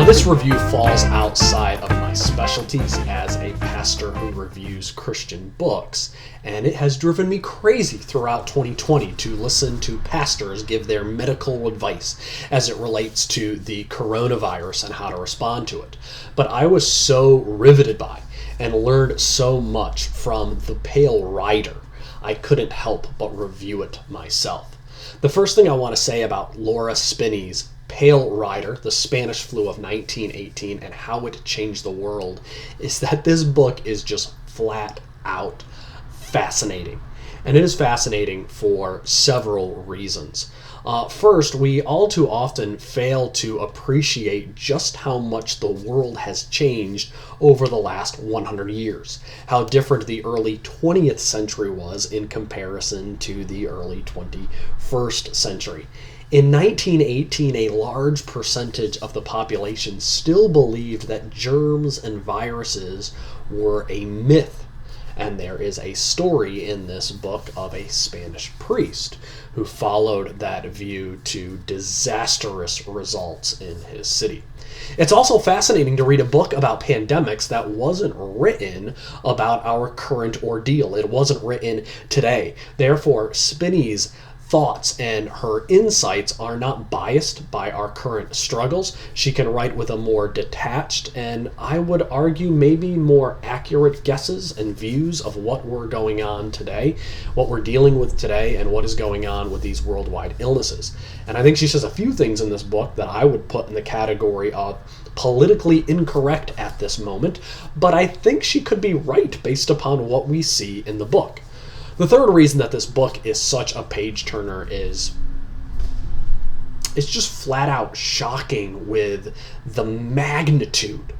This review falls outside of my specialties as a pastor who reviews Christian books, and it has driven me crazy throughout 2020 to listen to pastors give their medical advice as it relates to the coronavirus and how to respond to it. But I was so riveted by and learned so much from The Pale Rider, I couldn't help but review it myself. The first thing I want to say about Laura Spinney's Pale Rider, the Spanish Flu of 1918, and how it changed the world, is that this book is just flat out fascinating. And it is fascinating for several reasons. First, we all too often fail to appreciate just how much the world has changed over the last 100 years. How different the early 20th century was in comparison to the early 21st century. In 1918, a large percentage of the population still believed that germs and viruses were a myth. And there is a story in this book of a Spanish priest who followed that view to disastrous results in his city. It's also fascinating to read a book about pandemics that wasn't written about our current ordeal. It wasn't written today. Therefore, Spinney's thoughts and her insights are not biased by our current struggles. She can write with a more detached and, I would argue, maybe more accurate guesses and views of what we're going on today, what we're dealing with today, and what is going on with these worldwide illnesses. And I think she says a few things in this book that I would put in the category of politically incorrect at this moment, but I think she could be right based upon what we see in the book. The third reason that this book is such a page-turner is it's just flat out shocking with the magnitude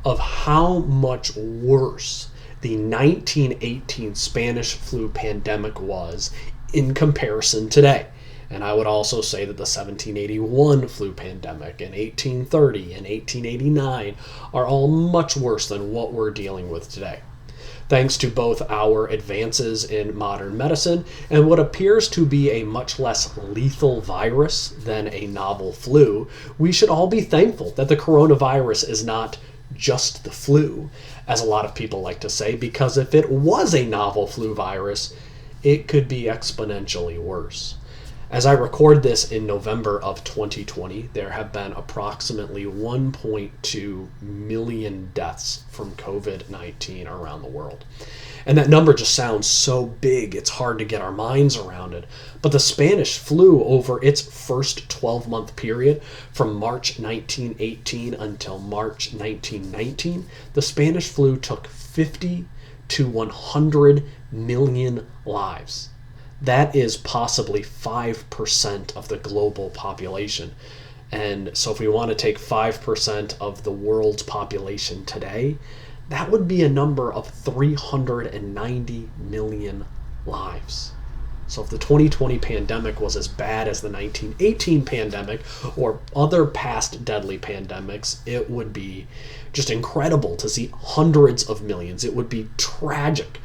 of how much worse the 1918 Spanish flu pandemic was in comparison today. And I would also say that the 1781 flu pandemic and 1830 and 1889 are all much worse than what we're dealing with today. Thanks to both our advances in modern medicine and what appears to be a much less lethal virus than a novel flu, we should all be thankful that the coronavirus is not just the flu, as a lot of people like to say, because if it was a novel flu virus, it could be exponentially worse. As I record this in November of 2020, there have been approximately 1.2 million deaths from COVID-19 around the world. And that number just sounds so big, it's hard to get our minds around it. But the Spanish flu, over its first 12-month period, from March 1918 until March 1919, the Spanish flu took 50 to 100 million lives. That is possibly 5% of the global population. And so if we want to take 5% of the world's population today, that would be a number of 390 million lives. So if the 2020 pandemic was as bad as the 1918 pandemic or other past deadly pandemics, it would be just incredible to see hundreds of millions. It would be tragic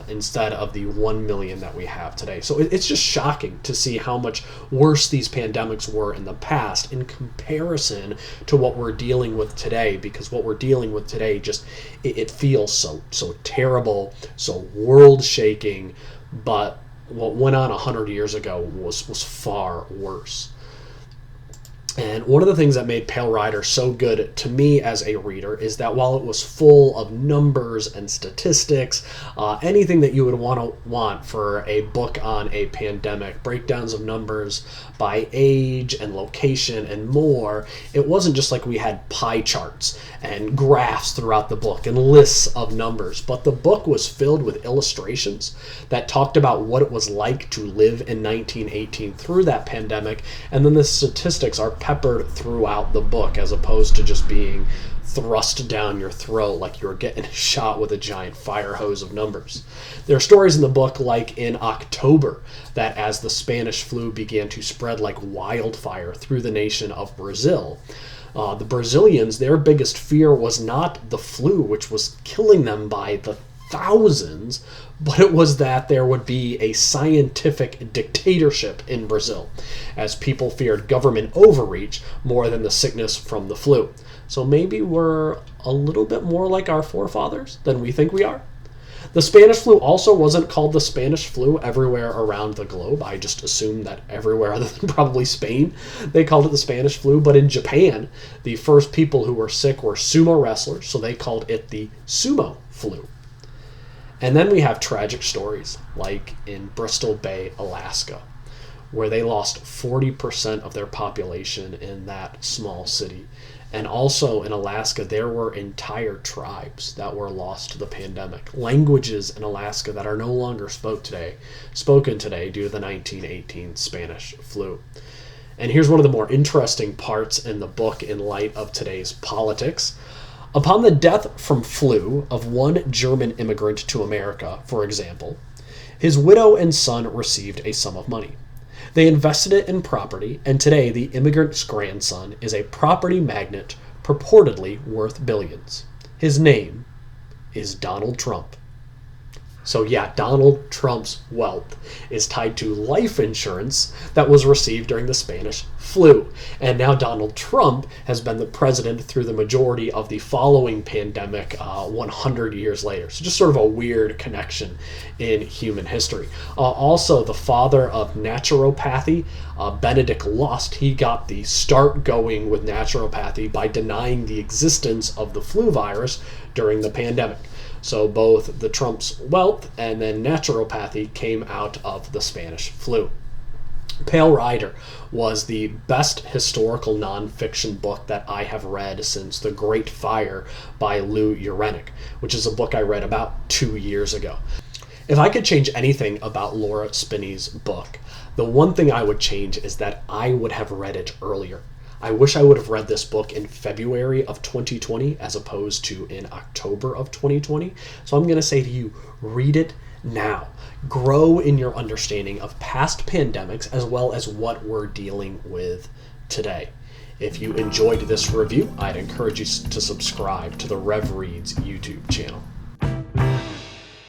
instead of the 1 million that we have today. So it's just shocking to see how much worse these pandemics were in the past in comparison to what we're dealing with today, because what we're dealing with today just, it feels so terrible, so world-shaking, but what went on 100 years ago was far worse. And one of the things that made Pale Rider so good to me as a reader is that while it was full of numbers and statistics, anything that you would want for a book on a pandemic, breakdowns of numbers by age and location and more, it wasn't just like we had pie charts and graphs throughout the book and lists of numbers, but the book was filled with illustrations that talked about what it was like to live in 1918 through that pandemic, and then the statistics are peppered throughout the book as opposed to just being thrust down your throat like you're getting shot with a giant fire hose of numbers. There are stories in the book like in October that as the Spanish flu began to spread like wildfire through the nation of Brazil, the Brazilians, their biggest fear was not the flu, which was killing them by the thousands, but it was that there would be a scientific dictatorship in Brazil, as people feared government overreach more than the sickness from the flu. So maybe we're a little bit more like our forefathers than we think we are. The Spanish flu also wasn't called the Spanish flu everywhere around the globe. I just assumed that everywhere other than probably Spain, they called it the Spanish flu. But in Japan, the first people who were sick were sumo wrestlers, so they called it the sumo flu. And then we have tragic stories, like in Bristol Bay, Alaska, where they lost 40% of their population in that small city. And also in Alaska, there were entire tribes that were lost to the pandemic. Languages in Alaska that are no longer spoken today due to the 1918 Spanish flu. And here's one of the more interesting parts in the book in light of today's politics. Upon the death from flu of one German immigrant to America, for example, his widow and son received a sum of money. They invested it in property, and today the immigrant's grandson is a property magnate purportedly worth billions. His name is Donald Trump. So yeah, Donald Trump's wealth is tied to life insurance that was received during the Spanish flu. And now Donald Trump has been the president through the majority of the following pandemic 100 years later. So just sort of a weird connection in human history. Also, the father of naturopathy, Benedict Lust, he got the start going with naturopathy by denying the existence of the flu virus during the pandemic. So both the Trump's wealth and then naturopathy came out of the Spanish flu. Pale Rider was the best historical nonfiction book that I have read since The Great Fire by Lou Urenick, which is a book I read about 2 years ago. If I could change anything about Laura Spinney's book, the one thing I would change is that I would have read it earlier. I wish I would have read this book in February of 2020 as opposed to in October of 2020. So I'm going to say to you, read it now. Grow in your understanding of past pandemics as well as what we're dealing with today. If you enjoyed this review, I'd encourage you to subscribe to the Rev Reads YouTube channel.